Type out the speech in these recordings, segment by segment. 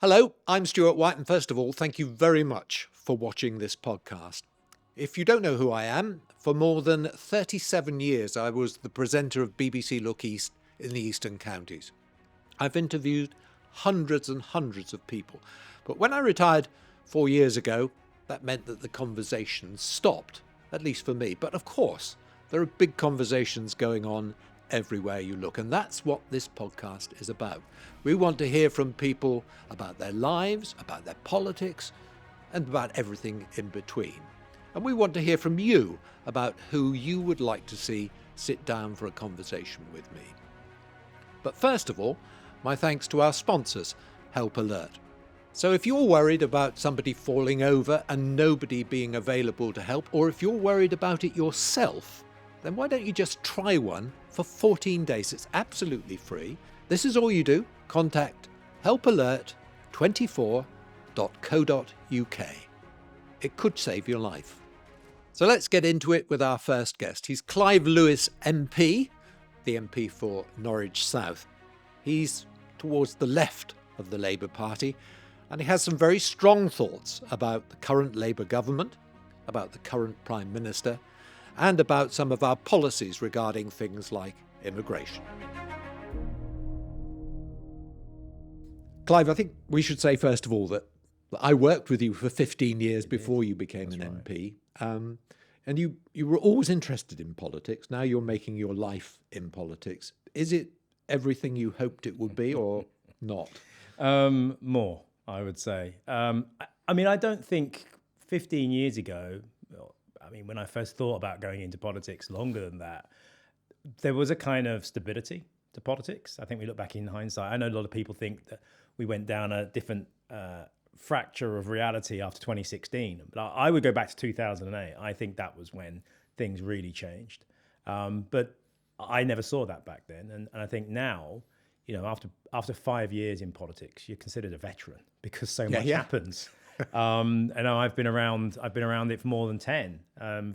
Hello, I'm Stewart White, and first of all, thank you very much for watching this podcast. If you don't know who I am, for more than 37 years I was the presenter of BBC Look East in the Eastern Counties. I've interviewed hundreds and hundreds of people, but when I retired 4 years ago, that meant that the conversations stopped, at least for me. But of course, there are big conversations going on everywhere you look, and that's what this podcast is about. We want to hear from people about their lives, about their politics, and about everything in between. And we want to hear from you about who you would like to see sit down for a conversation with me. But first of all, my thanks to our sponsors, Help Alert. So if you're worried about somebody falling over and nobody being available to help, or if you're worried about it yourself, then why don't you just try one for 14 days? It's absolutely free. This is all you do. Contact helpalert24.co.uk. It could save your life. So let's get into it with our first guest. He's Clive Lewis MP, the MP for Norwich South. He's towards the left of the Labour Party, and he has some very strong thoughts about the current Labour government, about the current Prime Minister, and about some of our policies regarding things like immigration. Clive, I think we should say first of all that I worked with you for 15 years before you became an MP, and you were always interested in politics. Now you're making your life in politics. Is it everything you hoped it would be or not? More, I would say. I don't think 15 years ago, when I first thought about going into politics longer than that, there was a kind of stability to politics. I think we look back in hindsight. I know a lot of people think that we went down a different fracture of reality after 2016. But I would go back to 2008. I think that was when things really changed. But I never saw that back then. And I think now, after 5 years in politics, you're considered a veteran because so much happens. And I've been around it for more than 10,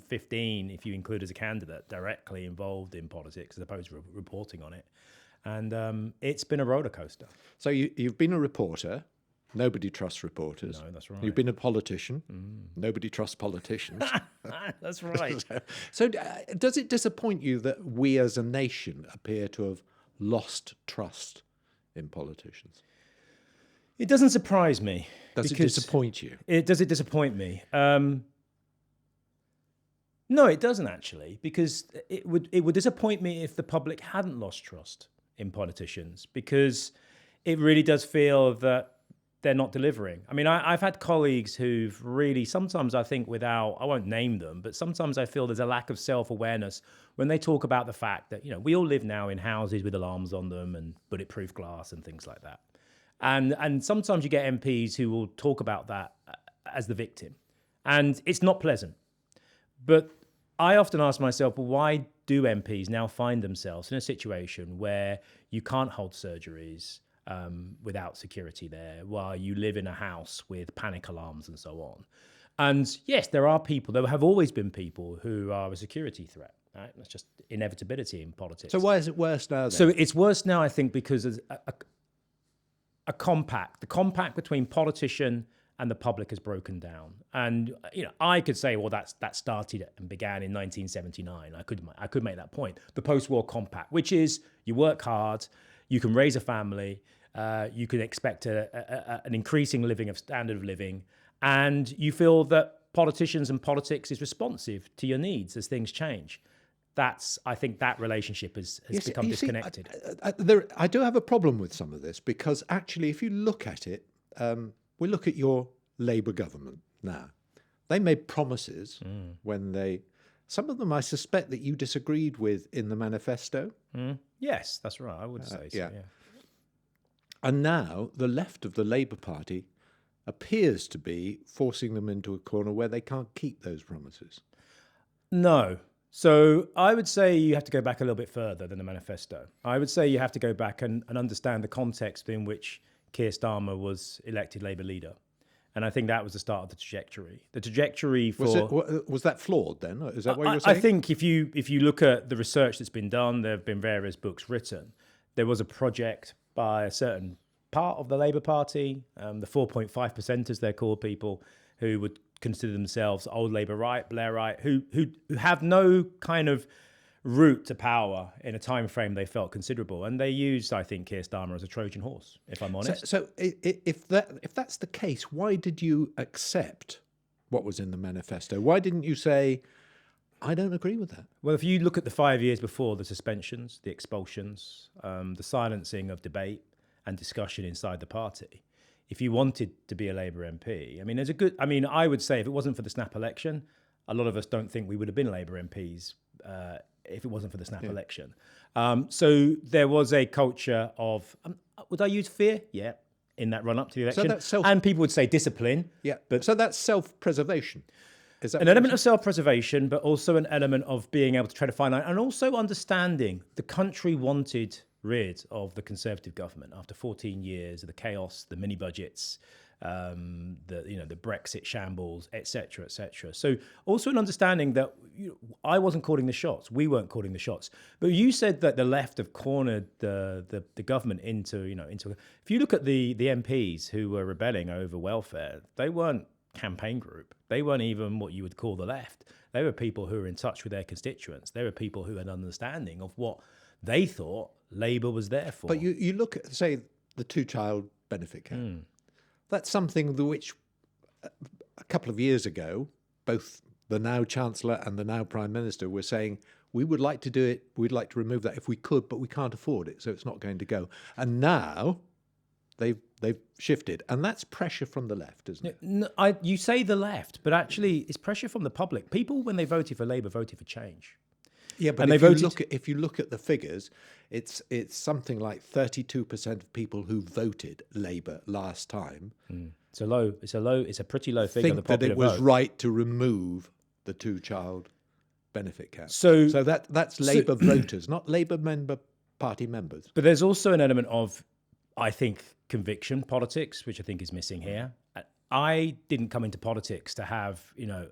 15 if you include as a candidate directly involved in politics as opposed to reporting on it. And it's been a roller coaster. So you've been a reporter. Nobody trusts reporters. No, that's right. You've been a politician. Nobody trusts politicians. That's right. So does it disappoint you that we as a nation appear to have lost trust in politicians? It doesn't surprise me. Does it disappoint you? Does it disappoint me? No, it doesn't actually, because it would disappoint me if the public hadn't lost trust in politicians, because it really does feel that they're not delivering. I've had colleagues who've really, sometimes I think I won't name them, but sometimes I feel there's a lack of self-awareness when they talk about the fact that, we all live now in houses with alarms on them and bulletproof glass and things like that. And sometimes you get MPs who will talk about that as the victim. And it's not pleasant. But I often ask myself, well, why do MPs now find themselves in a situation where you can't hold surgeries without security there, while you live in a house with panic alarms and so on? And yes, there have always been people who are a security threat. Right? That's just inevitability in politics. So why is it worse now then? So it's worse now, I think, because the compact between politician and the public has broken down. And I could say, well, that started and began in 1979. I could make that point. The post-war compact, which is you work hard, you can raise a family, you can expect an increasing standard of living, and you feel that politicians and politics is responsive to your needs as things change. I think that relationship has become disconnected. I do have a problem with some of this, because actually, if you look at it, we look at your Labour government now. They made promises when some of them I suspect that you disagreed with in the manifesto. Yes, that's right. I would say so, yeah. And now the left of the Labour Party appears to be forcing them into a corner where they can't keep those promises. No. So I would say you have to go back a little bit further than the manifesto. I would say you have to go back and understand the context in which Keir Starmer was elected Labour leader. And I think that was the start of the trajectory. The trajectory for... Was that flawed then? Is that what you're saying? I think if you look at the research that's been done, there have been various books written. There was a project by a certain part of the Labour Party, the 4.5% as they're called, people who would consider themselves old Labour right, Blairite, who have no kind of route to power in a time frame they felt considerable, and they used, I think, Keir Starmer as a Trojan horse, if I'm honest. So if that's the case, why did you accept what was in the manifesto? Why didn't you say, I don't agree with that? Well, if you look at the 5 years before, the suspensions, the expulsions, the silencing of debate and discussion inside the party, if you wanted to be a Labour MP, I would say if it wasn't for the snap election, a lot of us don't think we would have been Labour MPs if it wasn't for the snap election. So there was a culture of, would I use fear? Yeah, in that run up to the election. So and people would say discipline. Yeah, but so that's self-preservation. Is that an element of self-preservation, but also an element of being able to try to find out, and also understanding the country wanted rid of the Conservative government after 14 years of the chaos, the mini budgets, the Brexit shambles, etc., etc. So also an understanding that I wasn't calling the shots, we weren't calling the shots. But you said that the left have cornered the government into. If you look at the MPs who were rebelling over welfare, they weren't campaign group. They weren't even what you would call the left. They were people who were in touch with their constituents. They were people who had an understanding of what they thought Labour was there for. But you look at, say, the two-child benefit cap. That's something which a couple of years ago, both the now Chancellor and the now Prime Minister were saying, we would like to do it, we'd like to remove that if we could, but we can't afford it, so it's not going to go. And now they've shifted, and that's pressure from the left, isn't it? No, you say the left, but actually it's pressure from the public. People, when they voted for Labour, voted for change. Yeah, but and if you look at the figures, it's something like 32% of people who voted Labour last time. It's a pretty low figure. Think that it was right to remove the two-child benefit cap. So that's Labour voters, not Labour Party members. But there's also an element of, I think, conviction politics, which I think is missing here. I didn't come into politics to have,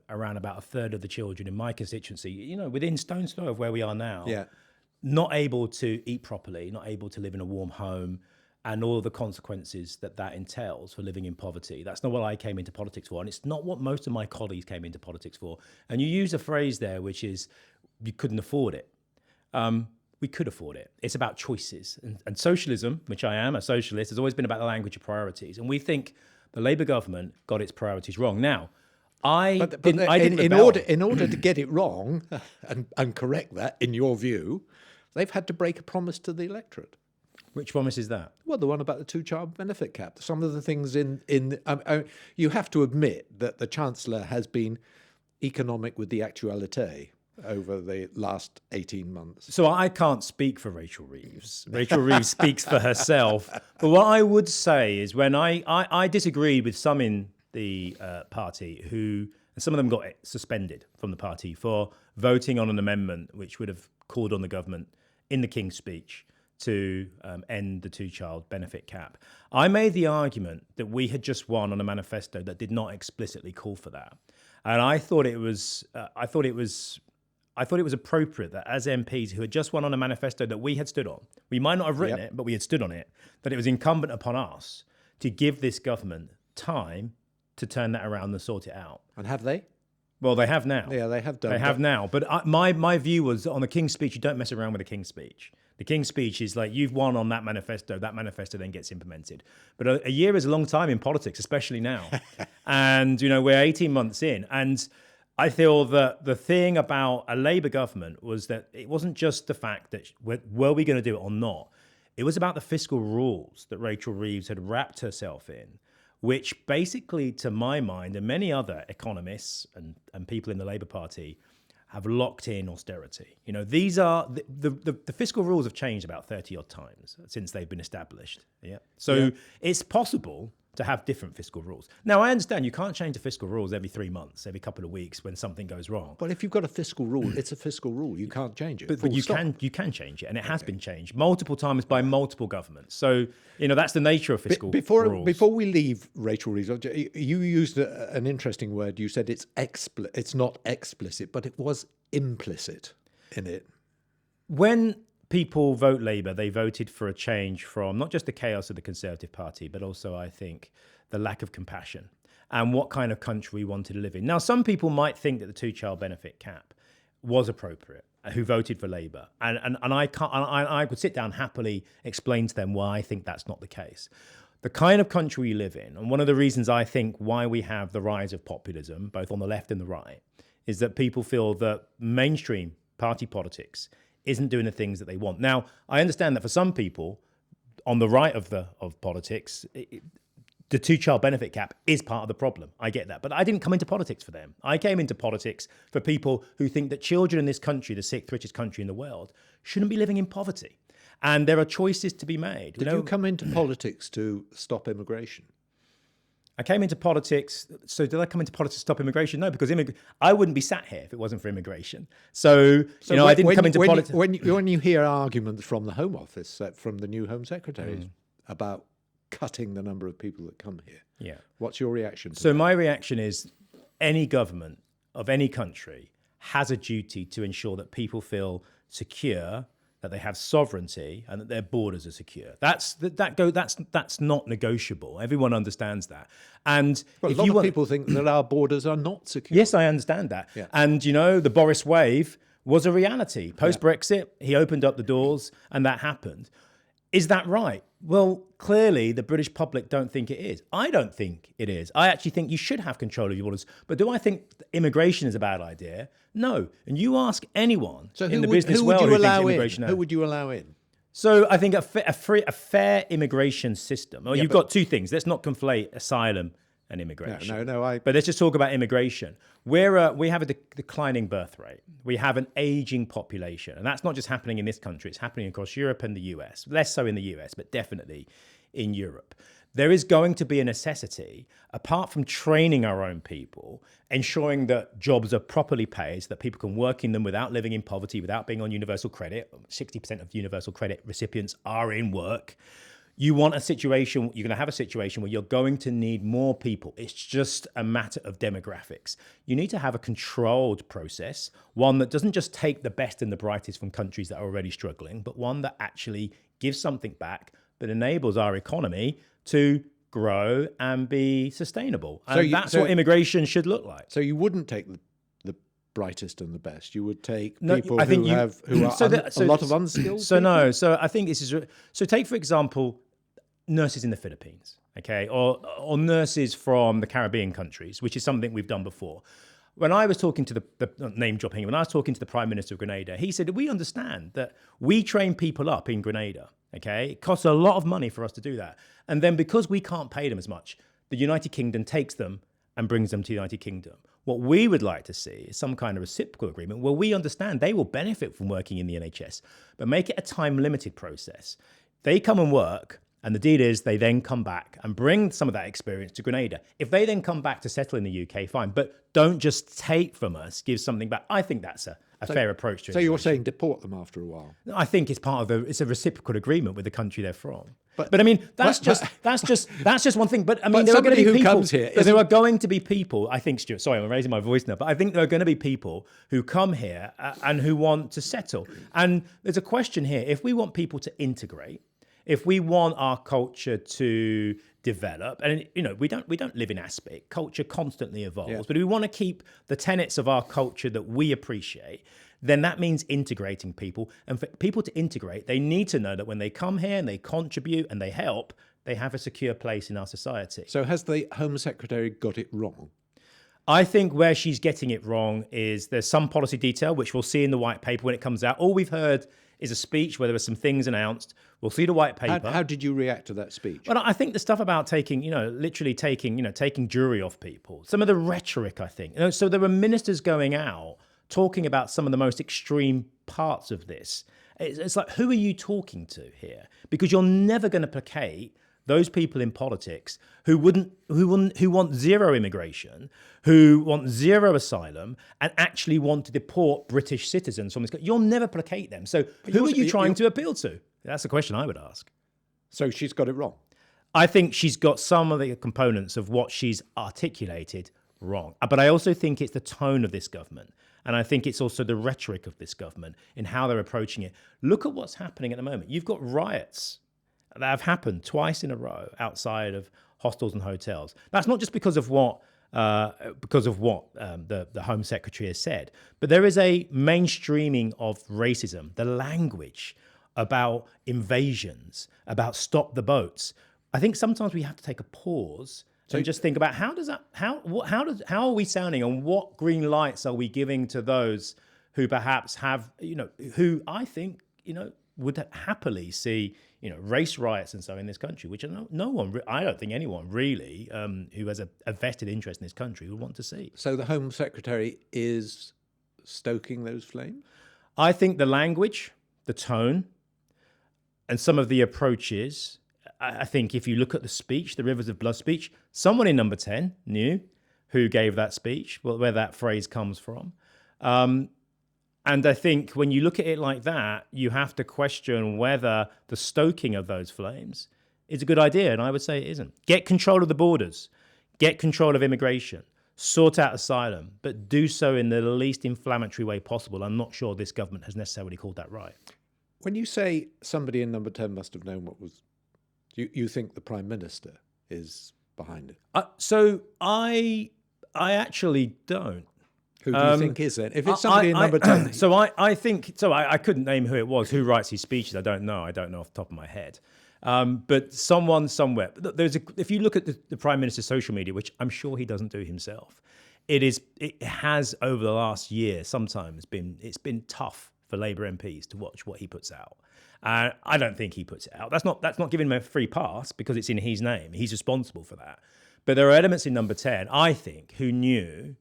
around about a third of the children in my constituency, within stone's throw of where we are now, not able to eat properly, not able to live in a warm home, and all of the consequences that entails for living in poverty. That's not what I came into politics for, and it's not what most of my colleagues came into politics for. And you use a phrase there, which is, you couldn't afford it. We could afford it. It's about choices. And socialism, which I am a socialist, has always been about the language of priorities. And we think the Labour government got its priorities wrong. Now, I didn't in order to get it wrong and correct that, in your view, they've had to break a promise to the electorate. Which promise is that? Well, the one about the two-child benefit cap. Some of the things you have to admit that the Chancellor has been economic with the actuality over the last 18 months. So I can't speak for Rachel Reeves. Rachel Reeves speaks for herself. But what I would say is when I disagreed with some in the party and some of them got suspended from the party for voting on an amendment which would have called on the government in the King's speech to end the two-child benefit cap. I made the argument that we had just won on a manifesto that did not explicitly call for that. And I thought it was appropriate that as MPs who had just won on a manifesto that we had stood on, we might not have written it, but we had stood on it, that it was incumbent upon us to give this government time to turn that around and sort it out. And have they? Well, they have now. Yeah, they have done. They have now. But my view was on the King's speech, you don't mess around with the King's speech. The King's speech is like, you've won on that manifesto then gets implemented. But a year is a long time in politics, especially now. And, we're 18 months in. And I feel that the thing about a Labour government was that it wasn't just the fact that were we going to do it or not. It was about the fiscal rules that Rachel Reeves had wrapped herself in, which basically, to my mind, and many other economists and people in the Labour Party have locked in austerity. These are the fiscal rules have changed about 30 odd times since they've been established. So it's possible to have different fiscal rules. Now, I understand you can't change the fiscal rules every 3 months, every couple of weeks when something goes wrong. But if you've got a fiscal rule, it's a fiscal rule. You can't change it. But you can change it, and it has been changed multiple times by multiple governments. So, that's the nature of fiscal rules. Before we leave Rachel Reeves, you used an interesting word. You said it's not explicit, but it was implicit in it. When people vote Labour, they voted for a change from not just the chaos of the Conservative Party, but also, I think, the lack of compassion and what kind of country we wanted to live in. Now, some people might think that the two-child benefit cap was appropriate, who voted for Labour. And I would sit down happily, explain to them why I think that's not the case. The kind of country we live in, and one of the reasons I think why we have the rise of populism, both on the left and the right, is that people feel that mainstream party politics isn't doing the things that they want. Now, I understand that for some people on the right of politics, the two-child benefit cap is part of the problem. I get that. But I didn't come into politics for them. I came into politics for people who think that children in this country, the sixth richest country in the world, shouldn't be living in poverty. And there are choices to be made. Did you come into politics to stop immigration? I came into politics. So did I come into politics to stop immigration? No, because I wouldn't be sat here if it wasn't for immigration. So I didn't come into politics. When you hear arguments from the Home Office, from the new Home Secretaries, about cutting the number of people that come here, what's your reaction to that? My reaction is any government of any country has a duty to ensure that people feel secure, that they have sovereignty, and that their borders are secure. That's not negotiable. Everyone understands that. And a lot of people think that our borders are not secure. Yes, I understand that. Yeah. And the Boris wave was a reality. Post-Brexit, he opened up the doors, and that happened. Is that right? Well, clearly the British public don't think it is. I don't think it is. I actually think you should have control of your borders. But do I think immigration is a bad idea? No. And you ask anyone in the business world who thinks immigration... Who would you allow in? So I think a fair immigration system. Well, you've got two things. Let's not conflate asylum and immigration. No. But let's just talk about immigration. We have a declining birth rate. We have an aging population. And that's not just happening in this country. It's happening across Europe and the US. Less so in the US, but definitely in Europe. There is going to be a necessity, apart from training our own people, ensuring that jobs are properly paid so that people can work in them without living in poverty, without being on universal credit. 60% of universal credit recipients are in work. You're going to have a situation where you're going to need more people. It's just a matter of demographics. You need to have a controlled process, one that doesn't just take the best and the brightest from countries that are already struggling, but one that actually gives something back that enables our economy to grow and be sustainable. And that's what immigration should look like. So you wouldn't take the brightest and the best. You would take people who are a lot of unskilled people? So I think this is... So take, for example, nurses in the Philippines, okay, or nurses from the Caribbean countries, which is something we've done before. When I was talking to when I was talking to the Prime Minister of Grenada, he said, we understand that we train people up in Grenada, okay? It costs a lot of money for us to do that. And then because we can't pay them as much, the United Kingdom takes them and brings them to the United Kingdom. What we would like to see is some kind of reciprocal agreement where we understand they will benefit from working in the NHS, but make it a time-limited process. They come and work, and the deal is they then come back and bring some of that experience to Grenada. If they then come back to settle in the UK, fine. But don't just take from us, give something back. I think that's a fair approach to it. So you're saying deport them after a while? I think it's it's a reciprocal agreement with the country they're from. But I mean, that's just one thing. But I mean, there are going to be people who comes here. There are going to be people. I think, Stuart. Sorry, I'm raising my voice now. But I think there are going to be people who come here and who want to settle. And there's a question here: if we want people to integrate, if we want our culture to develop, and we don't live in aspic. Culture constantly evolves, but if we want to keep the tenets of our culture that we appreciate, then that means integrating people. And for people to integrate, they need to know that when they come here and they contribute and they help, they have a secure place in our society. So has the Home Secretary got it wrong? I think where she's getting it wrong is there's some policy detail, which we'll see in the white paper when it comes out. All we've heard is a speech where there were some things announced. We'll see the white paper. How did you react to that speech? Well, I think the stuff about taking jury off people, some of the rhetoric, I think. So there were ministers going out talking about some of the most extreme parts of this. It's like, who are you talking to here? Because you're never going to placate those people in politics who want zero immigration, who want zero asylum, and actually want to deport British citizens from this country. You'll never placate them. So who are you trying to appeal to? That's the question I would ask. So she's got it wrong? I think she's got some of the components of what she's articulated wrong. But I also think it's the tone of this government. And I think it's also the rhetoric of this government in how they're approaching it. Look at what's happening at the moment. You've got riots that have happened twice in a row outside of hostels and hotels. That's not just because of what the Home Secretary has said, but there is a mainstreaming of racism, the language about invasions, about stop the boats. I think sometimes we have to take a pause and just think about how are we sounding, and what green lights are we giving to those who perhaps have, who I think, would happily see, race riots and so in this country, which I don't think anyone really who has a vested interest in this country would want to see. So the Home Secretary is stoking those flames? I think the language, the tone, and some of the approaches, I think if you look at the speech, the Rivers of Blood speech, someone in number 10 knew who gave that speech, where that phrase comes from. And I think when you look at it like that, you have to question whether the stoking of those flames is a good idea. And I would say it isn't. Get control of the borders, get control of immigration, sort out asylum, but do so in the least inflammatory way possible. I'm not sure this government has necessarily called that right. When you say somebody in number 10 must have known what was, you think the Prime Minister is behind it? So I actually don't. Who do you think is then? If it's somebody in number 10. So I think, I couldn't name who it was, who writes his speeches. I don't know off the top of my head. But someone somewhere, if you look at the Prime Minister's social media, which I'm sure he doesn't do himself, it has over the last year sometimes it's been tough for Labour MPs to watch what he puts out. I don't think he puts it out. That's not giving him a free pass because it's in his name. He's responsible for that. But there are elements in number 10, I think, who knew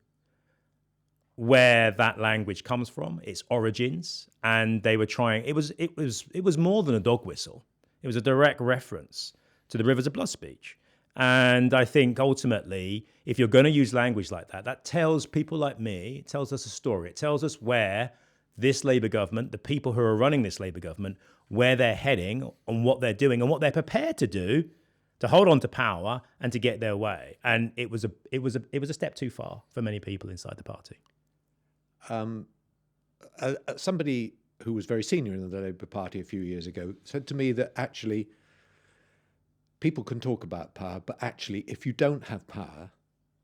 where that language comes from, its origins, and they were trying. It was more than a dog whistle. It was a direct reference to the Rivers of Blood speech. And I think ultimately, if you're going to use language like that, that tells people like me, it tells us a story. It tells us where this Labour government, the people who are running this Labour government, where they're heading and what they're doing and what they're prepared to do to hold on to power and to get their way. And it was a step too far for many people inside the party. Somebody who was very senior in the Labour Party a few years ago said to me that actually people can talk about power, but actually if you don't have power,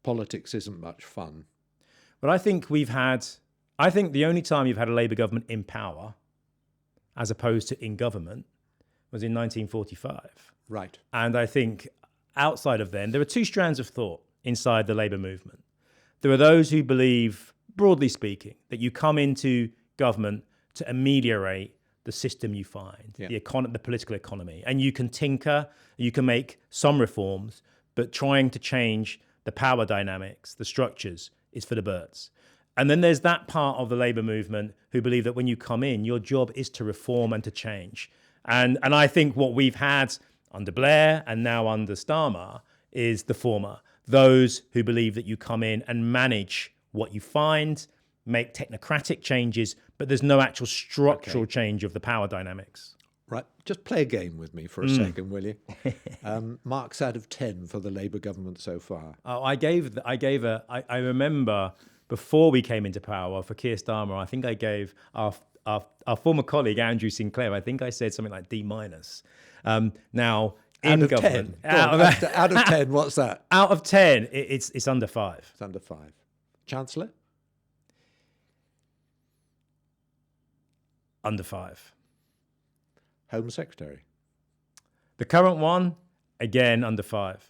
politics isn't much fun. But I think the only time you've had a Labour government in power, as opposed to in government, was in 1945. Right. And I think outside of then, there are two strands of thought inside the Labour movement. There are those who believe, broadly speaking, that you come into government to ameliorate the system you find, the political economy. And you can tinker, you can make some reforms, but trying to change the power dynamics, the structures, is for the birds. And then there's that part of the Labour movement who believe that when you come in, your job is to reform and to change. And I think what we've had under Blair and now under Starmer is the former. Those who believe that you come in and manage what you find, make technocratic changes, but there's no actual structural change of the power dynamics. Right. Just play a game with me for a second, will you? Marks out of 10 for the Labour government so far. Oh, I remember before we came into power for Keir Starmer, I think I gave our former colleague, Andrew Sinclair, I think I said something like D-. Now, in out of government, 10. Out of 10, what's that? Out of 10, it's under 5. It's under 5. Chancellor? Under 5. Home Secretary? The current one, again, under 5.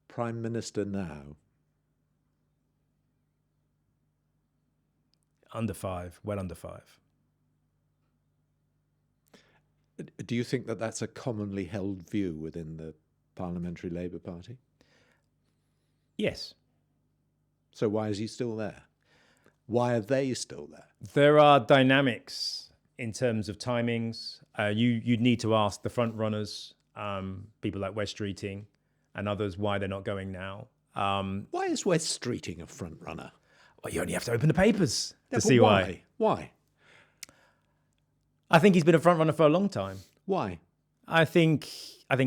Prime Minister now? Under 5, well under 5. Do you think that that's a commonly held view within the Parliamentary Labour Party? Yes. So why is he still there? Why are they still there? There are dynamics in terms of timings. You'd need to ask the front runners, people like West Streeting and others, why they're not going now. Why is West Streeting a front runner? Well, you only have to open the papers to see why. Why? I think he's been a front runner for a long time. Why? I think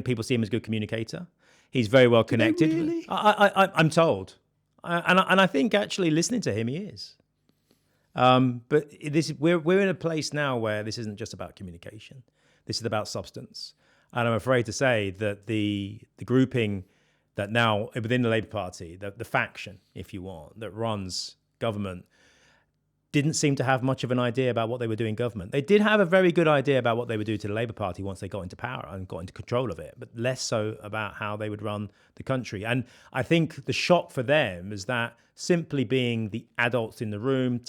people see him as a good communicator. He's very well connected. Really? I'm told. And I think actually listening to him, he is. But we're in a place now where this isn't just about communication. This is about substance. And I'm afraid to say that the grouping that now within the Labour Party, the faction, if you want, that runs government, didn't seem to have much of an idea about what they were doing in government. They did have a very good idea about what they would do to the Labour Party once they got into power and got into control of it, but less so about how they would run the country. And I think the shock for them is that simply being the adults in the room,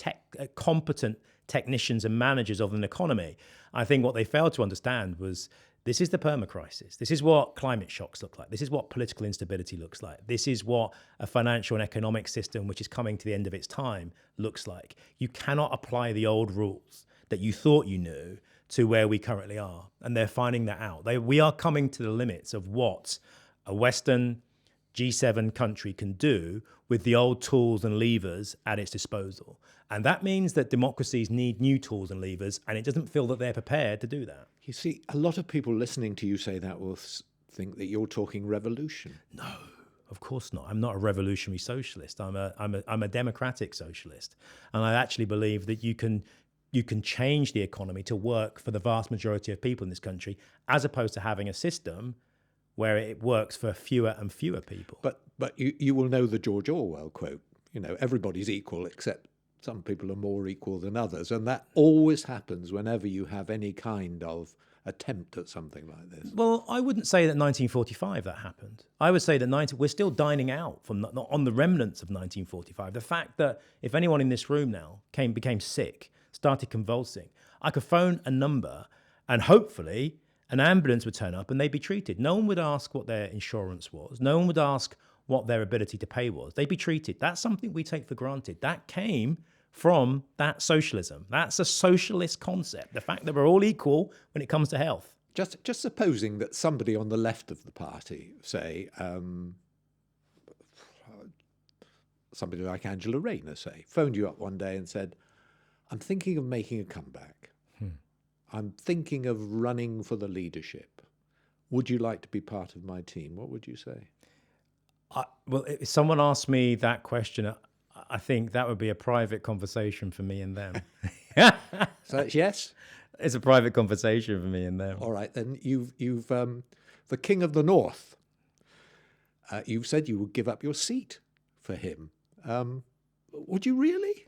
competent technicians and managers of an economy, I think what they failed to understand was this is the perma-crisis. This is what climate shocks look like. This is what political instability looks like. This is what a financial and economic system which is coming to the end of its time looks like. You cannot apply the old rules that you thought you knew to where we currently are. And they're finding that out. We are coming to the limits of what a Western G7 country can do with the old tools and levers at its disposal. And that means that democracies need new tools and levers, and it doesn't feel that they're prepared to do that. You see, a lot of people listening to you say that will think that you're talking revolution. No, of course not. I'm not a revolutionary socialist. I'm a democratic socialist. And I actually believe that you can change the economy to work for the vast majority of people in this country, as opposed to having a system where it works for fewer and fewer people. But you will know the George Orwell quote, everybody's equal except some people are more equal than others. And that always happens whenever you have any kind of attempt at something like this. Well, I wouldn't say that 1945 that happened. I would say that we're still dining out on the remnants of 1945. The fact that if anyone in this room now became sick, started convulsing, I could phone a number and hopefully an ambulance would turn up and they'd be treated. No one would ask what their insurance was. No one would ask what their ability to pay was. They'd be treated. That's something we take for granted. That came from that socialism. That's a socialist concept. The fact that we're all equal when it comes to health. Just supposing that somebody on the left of the party, say, somebody like Angela Rayner, say, phoned you up one day and said, I'm thinking of making a comeback. I'm thinking of running for the leadership. Would you like to be part of my team? What would you say? Well, if someone asked me that question, I think that would be a private conversation for me and them. So it's yes? It's a private conversation for me and them. All right, then you've the King of the North. You've said you would give up your seat for him. Would you really?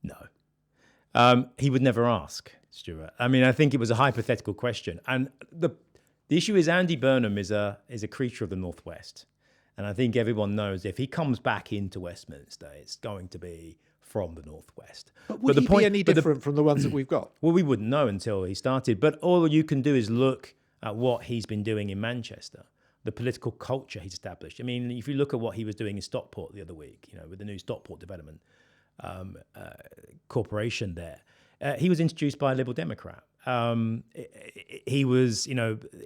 No. He would never ask, Stewart. I mean, I think it was a hypothetical question. And the issue is Andy Burnham is a creature of the Northwest. And I think everyone knows if he comes back into Westminster, it's going to be from the Northwest. But would he be any different from the ones that we've got? Well, we wouldn't know until he started. But all you can do is look at what he's been doing in Manchester, the political culture he's established. I mean, if you look at what he was doing in Stockport the other week, with the new Stockport Development Corporation there, he was introduced by a Liberal Democrat. He was,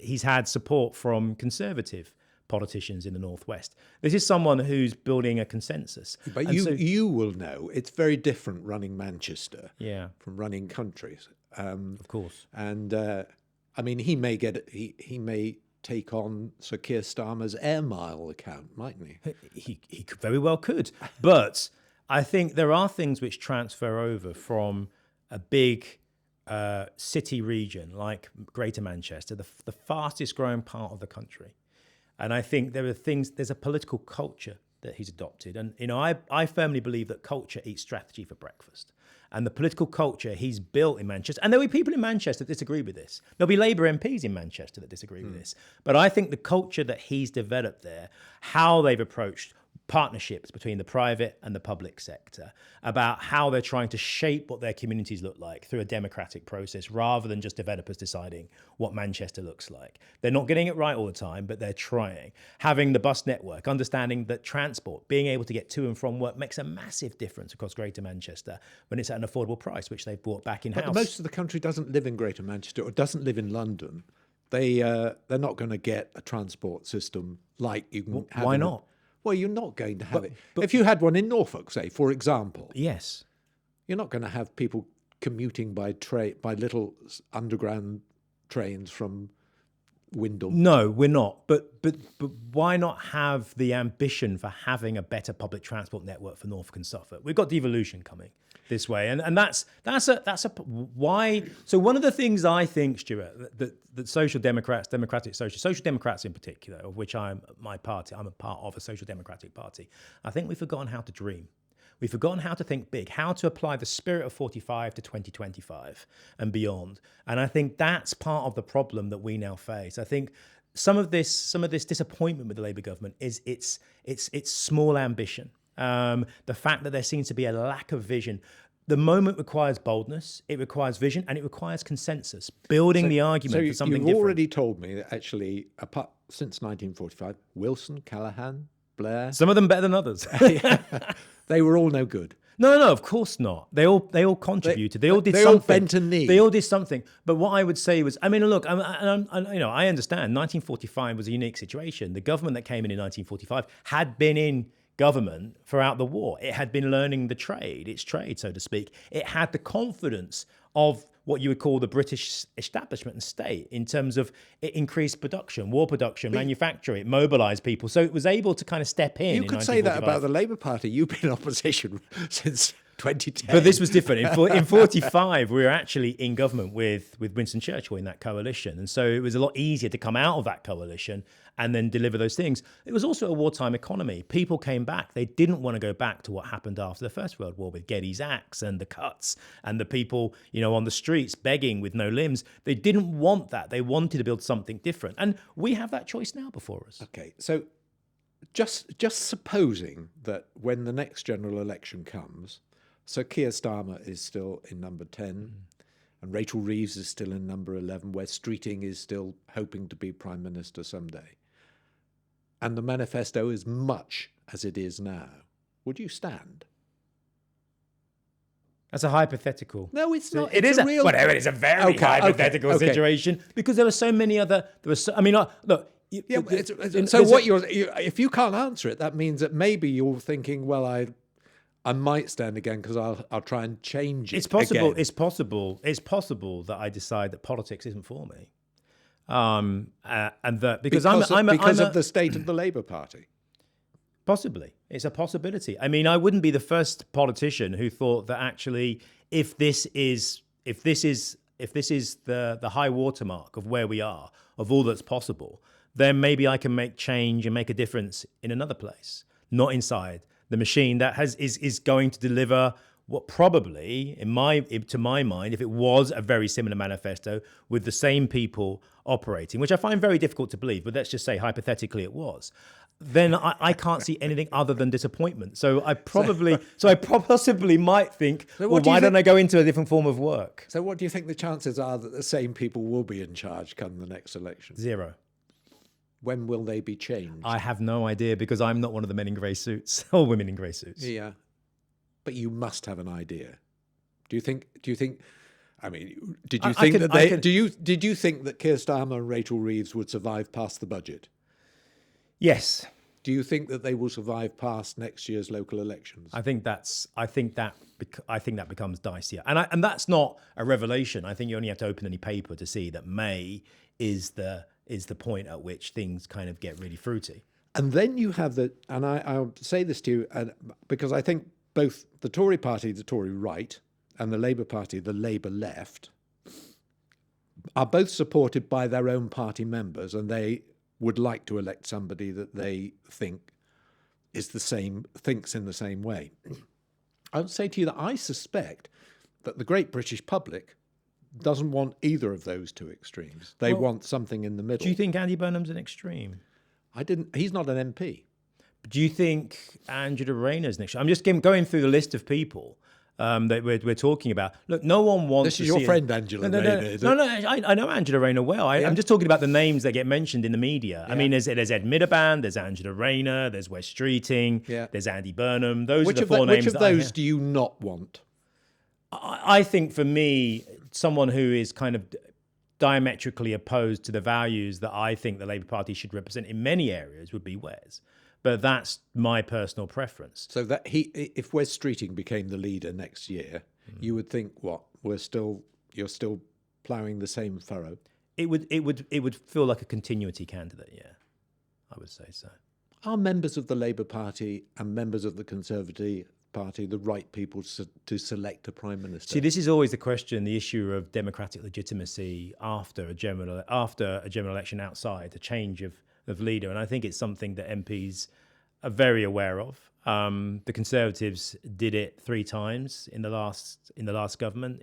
he's had support from Conservative politicians in the Northwest. This is someone who's building a consensus. But you will know it's very different running Manchester from running countries. Of course. And I mean, he may take on Sir Keir Starmer's Air Mile account, mightn't he? He very well could. But I think there are things which transfer over from a big city region like Greater Manchester, the fastest growing part of the country. And I think there's a political culture that he's adopted. And, I firmly believe that culture eats strategy for breakfast. And the political culture he's built in Manchester, and there'll be people in Manchester that disagree with this. There'll be Labour MPs in Manchester that disagree with this. But I think the culture that he's developed there, how they've approached partnerships between the private and the public sector, about how they're trying to shape what their communities look like through a democratic process rather than just developers deciding what Manchester looks like. They're not getting it right all the time, but they're trying. Having the bus network, understanding that transport, being able to get to and from work makes a massive difference across Greater Manchester when it's at an affordable price, which they've brought back in-house. But most of the country doesn't live in Greater Manchester or doesn't live in London. They're not going to get a transport system like you can have. Why not? Well, you're not going to have it. But if you had one in Norfolk, say, for example. Yes. You're not going to have people commuting by little underground trains from dwindle? No, we're not. But why not have the ambition for having a better public transport network for Norfolk and Suffolk? We've got devolution coming this way, and that's a why. So one of the things I think, Stuart, that social democrats, social democrats in particular, of which I'm a part of a social democratic party, I think we've forgotten how to dream. We've forgotten how to think big, how to apply the spirit of 45 to 2025 and beyond. And I think that's part of the problem that we now face. I think some of this disappointment with the Labour government is its small ambition. The fact that there seems to be a lack of vision. The moment requires boldness, it requires vision, and it requires consensus, building the argument for something different. You've already told me that actually, apart since 1945, Wilson, Callaghan, Blair... Some of them better than others. They were all no good. No, of course not. They all contributed. They all did something. They all bent a knee. They all did something. But what I would say was, I mean, look, I understand 1945 was a unique situation. The government that came in 1945 had been in government throughout the war. It had been learning its trade, so to speak. It had the confidence of what you would call the British establishment and state in terms of it increased production, war production, manufacturing, it mobilised people. So it was able to kind of step in. You could say that about the Labour Party. You've been in opposition since 2010. But this was different. In 45, we were actually in government with Winston Churchill in that coalition. And so it was a lot easier to come out of that coalition and then deliver those things. It was also a wartime economy. People came back. They didn't want to go back to what happened after the First World War with Geddes' Axe and the cuts and the people, on the streets begging with no limbs. They didn't want that. They wanted to build something different. And we have that choice now before us. Okay, so just supposing that when the next general election comes, Sir Keir Starmer is still in number 10 and Rachel Reeves is still in number 11, where Streeting is still hoping to be Prime Minister someday, and the manifesto is much as it is now, would you stand? That's a hypothetical. No, it's not. It is a very hypothetical situation because there were so many other. Look. If you can't answer it, that means that maybe you're thinking, well, I might stand again because I'll try and change it. It's possible. Again. It's possible that I decide that politics isn't for me, and that because of the state of the Labour Party. Possibly, it's a possibility. I mean, I wouldn't be the first politician who thought that actually, if this is the high watermark of where we are, of all that's possible, then maybe I can make change and make a difference in another place, not inside the machine that is going to deliver what probably, to my mind, if it was a very similar manifesto with the same people operating, which I find very difficult to believe, but let's just say hypothetically it was, then I can't see anything other than disappointment. So I possibly might think, why don't I go into a different form of work? So what do you think the chances are that the same people will be in charge come the next election? 0. When will they be changed? I have no idea because I'm not one of the men in grey suits or women in grey suits. Yeah, but you must have an idea. Do you think? I mean, did you think Did you think that Keir Starmer and Rachel Reeves would survive past the budget? Yes. Do you think that they will survive past next year's local elections? I think that becomes dicier, and that's not a revelation. I think you only have to open any paper to see that May is the point at which things kind of get really fruity. And then you have and I'll say this to you, because I think both the Tory party, the Tory right, and the Labour Party, the Labour left, are both supported by their own party members, and they would like to elect somebody that they think thinks in the same way. I would say to you that I suspect that the great British public doesn't want either of those two extremes. They want something in the middle. Do you think Andy Burnham's an extreme? He's not an MP. Do you think Angela Rayner's an extreme? I'm just going through the list of people that we're talking about. Look, no one wants to see... This is your friend, Angela Rayner. No, I know Angela Rayner well. I'm just talking about the names that get mentioned in the media. Yeah. I mean, there's Ed Miliband, there's Angela Rayner, there's Wes Streeting, there's Andy Burnham. Those are the four names. Which of those do you not want? I think for me, someone who is kind of diametrically opposed to the values that I think the Labour Party should represent in many areas would be Wes. But that's my personal preference. So that if Wes Streeting became the leader next year, you would think, what? You're still ploughing the same furrow? It would feel like a continuity candidate. Yeah, I would say so. Are members of the Labour Party and members of the Conservative Party the right people to select a Prime Minister? See, this is always the question, the issue of democratic legitimacy after a general election outside, a change of leader. And I think it's something that MPs are very aware of. The Conservatives did it 3 times in the last government.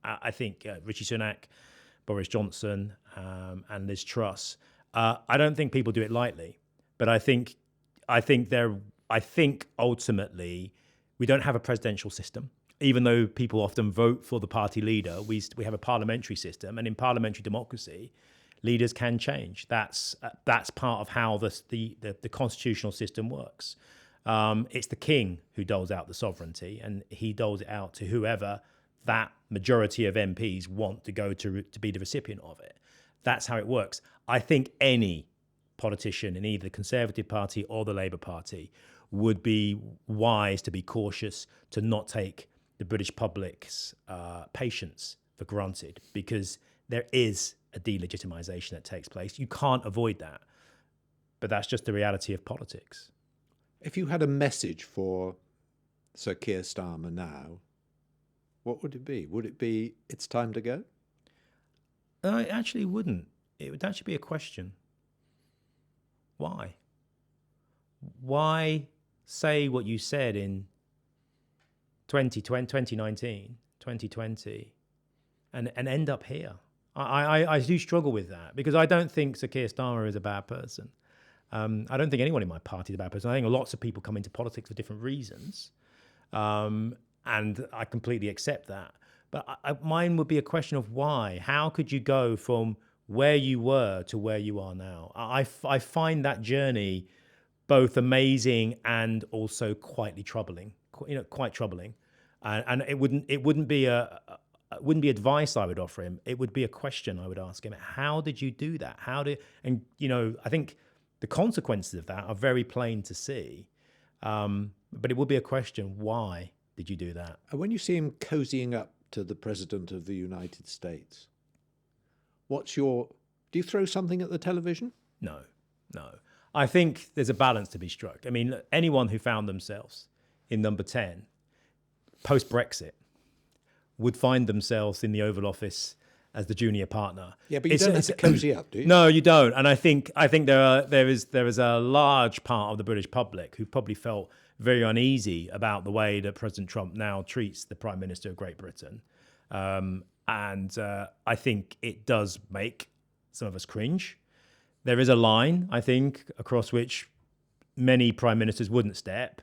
I think Rishi Sunak, Boris Johnson, and Liz Truss. I don't think people do it lightly, but I think ultimately we don't have a presidential system. Even though people often vote for the party leader, we have a parliamentary system, and in parliamentary democracy, leaders can change. That's part of how the constitutional system works. It's the king who doles out the sovereignty, and he doles it out to whoever that majority of MPs want to go to be the recipient of it. That's how it works. I think any politician in either the Conservative Party or the Labour Party would be wise to be cautious to not take the British public's patience for granted, because there is a delegitimisation that takes place. You can't avoid that, but that's just the reality of politics. If you had a message for Sir Keir Starmer now, what would it be? Would it be, it's time to go? It actually wouldn't. It would actually be a question. Why? Why say what you said in 2019, 2020, and end up here? I do struggle with that, because I don't think Sir Keir Starmer is a bad person. I don't think anyone in my party is a bad person. I think lots of people come into politics for different reasons, and I completely accept that. But mine would be a question of why. How could you go from where you were to where you are now? I find that journey both amazing and also quite troubling. Quite troubling, and it wouldn't be advice I would offer him. It would be a question I would ask him. How did you do that? I think the consequences of that are very plain to see. But it would be a question: why did you do that? And when you see him cozying up to the President of the United States, do you throw something at the television? No. I think there's a balance to be struck. I mean, anyone who found themselves in number 10 post-Brexit would find themselves in the Oval Office as the junior partner. Yeah, but you don't have to cozy up, do you? No, you don't. And I think there is a large part of the British public who probably felt very uneasy about the way that President Trump now treats the Prime Minister of Great Britain. And I think it does make some of us cringe. There is a line, I think, across which many Prime Ministers wouldn't step.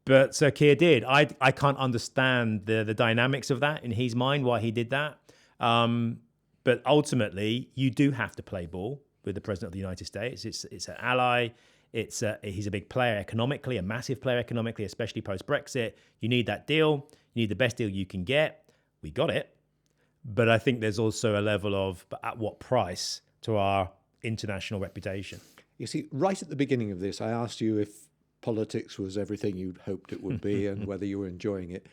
But Sir Keir did. I can't understand the dynamics of that in his mind, why he did that. But ultimately, you do have to play ball with the President of the United States. It's an ally. He's a big player economically, a massive player economically, especially post-Brexit. You need that deal. You need the best deal you can get. We got it. But I think there's also a level of, but at what price to our international reputation? You see, right at the beginning of this, I asked you if politics was everything you'd hoped it would be and whether you were enjoying it.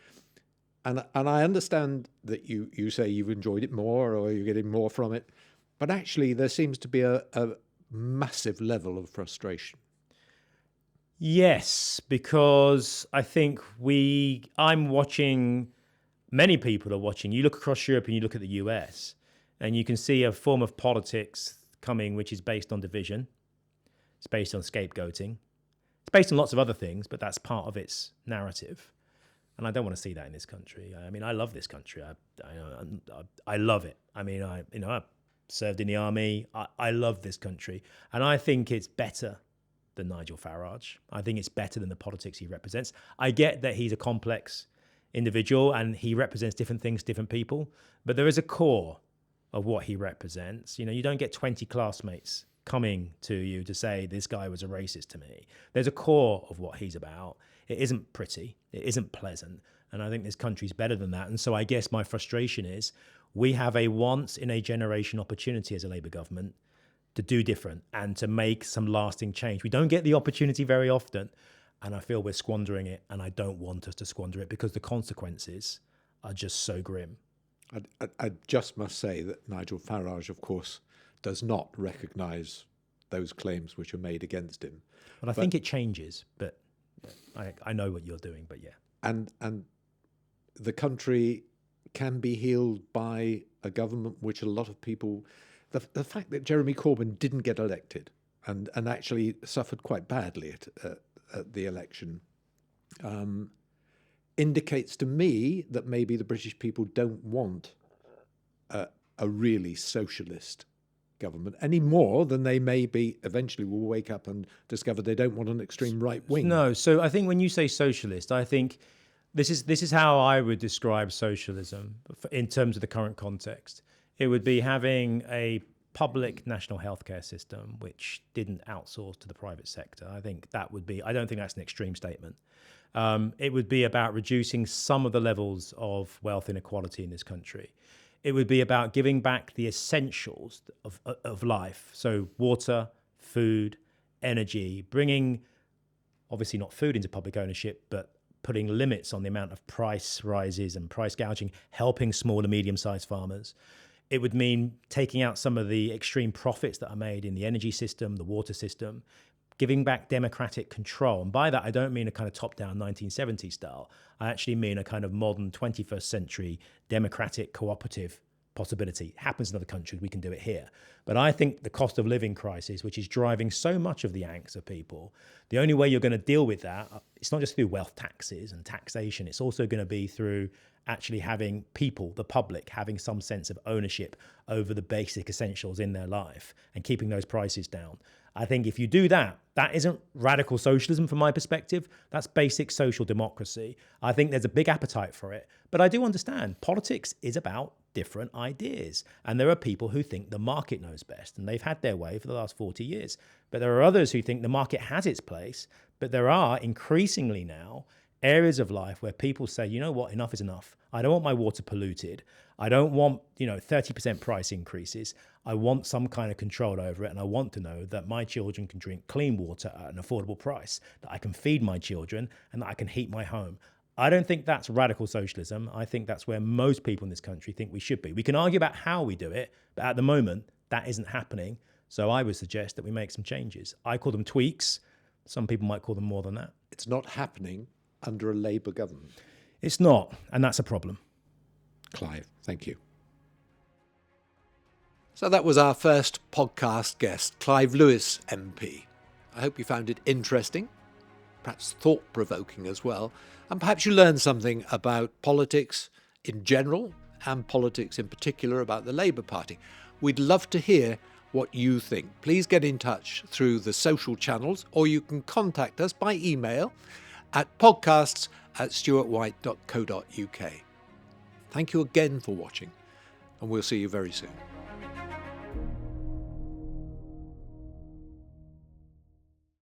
And I understand that you say you've enjoyed it more or you're getting more from it. But actually, there seems to be a massive level of frustration. Yes, because I think I'm watching, many people are watching. You look across Europe and you look at the US, and you can see a form of politics coming which is based on division. It's based on scapegoating. It's based on lots of other things, but that's part of its narrative. And I don't want to see that in this country. I mean, I love this country. I love it. I mean, I served in the army. I love this country. And I think it's better than Nigel Farage. I think it's better than the politics he represents. I get that he's a complex individual and he represents different things to different people, but there is a core of what he represents. You don't get 20 classmates coming to you to say this guy was a racist to me. There's a core of what he's about. It isn't pretty. It isn't pleasant. And I think this country's better than that. And so I guess my frustration is we have a once in a generation opportunity as a Labour government to do different and to make some lasting change. We don't get the opportunity very often. And I feel we're squandering it. And I don't want us to squander it because the consequences are just so grim. I just must say that Nigel Farage, of course, does not recognise those claims which are made against him. But I think it changes, but I know what you're doing, but yeah. And the country can be healed by a government which a lot of people... The fact that Jeremy Corbyn didn't get elected and actually suffered quite badly at the election indicates to me that maybe the British people don't want a really socialist government any more than they maybe eventually will wake up and discover they don't want an extreme right wing. No, so I think when you say socialist, I think this is how I would describe socialism in terms of the current context. It would be having a public national healthcare system which didn't outsource to the private sector. I think that would be, I don't think that's an extreme statement. It would be about reducing some of the levels of wealth inequality in this country. It would be about giving back the essentials of life. So water, food, energy, bringing, obviously not food into public ownership, but putting limits on the amount of price rises and price gouging, helping small and medium-sized farmers. It would mean taking out some of the extreme profits that are made in the energy system, the water system, giving back democratic control. And by that, I don't mean a kind of top-down 1970s style. I actually mean a kind of modern 21st century democratic cooperative possibility. It happens in other countries, we can do it here. But I think the cost of living crisis, which is driving so much of the angst of people, the only way you're going to deal with that, it's not just through wealth taxes and taxation, it's also going to be through actually having people, the public, having some sense of ownership over the basic essentials in their life and keeping those prices down. I think if you do that, that isn't radical socialism from my perspective. That's basic social democracy. I think there's a big appetite for it. But I do understand politics is about different ideas. And there are people who think the market knows best, and they've had their way for the last 40 years. But there are others who think the market has its place. But there are increasingly now areas of life where people say, you know what, enough is enough. I don't want my water polluted. I don't want, 30% price increases. I want some kind of control over it. And I want to know that my children can drink clean water at an affordable price, that I can feed my children, and that I can heat my home. I don't think that's radical socialism. I think that's where most people in this country think we should be. We can argue about how we do it, but at the moment, that isn't happening. So I would suggest that we make some changes. I call them tweaks. Some people might call them more than that. It's not happening under a Labour government. It's not, and that's a problem. Clive, thank you. So that was our first podcast guest, Clive Lewis MP. I hope you found it interesting, perhaps thought-provoking as well, and perhaps you learned something about politics in general and politics in particular about the Labour Party. We'd love to hear what you think. Please get in touch through the social channels, or you can contact us by email at podcasts@stewartwhite.co.uk. Thank you again for watching, and we'll see you very soon.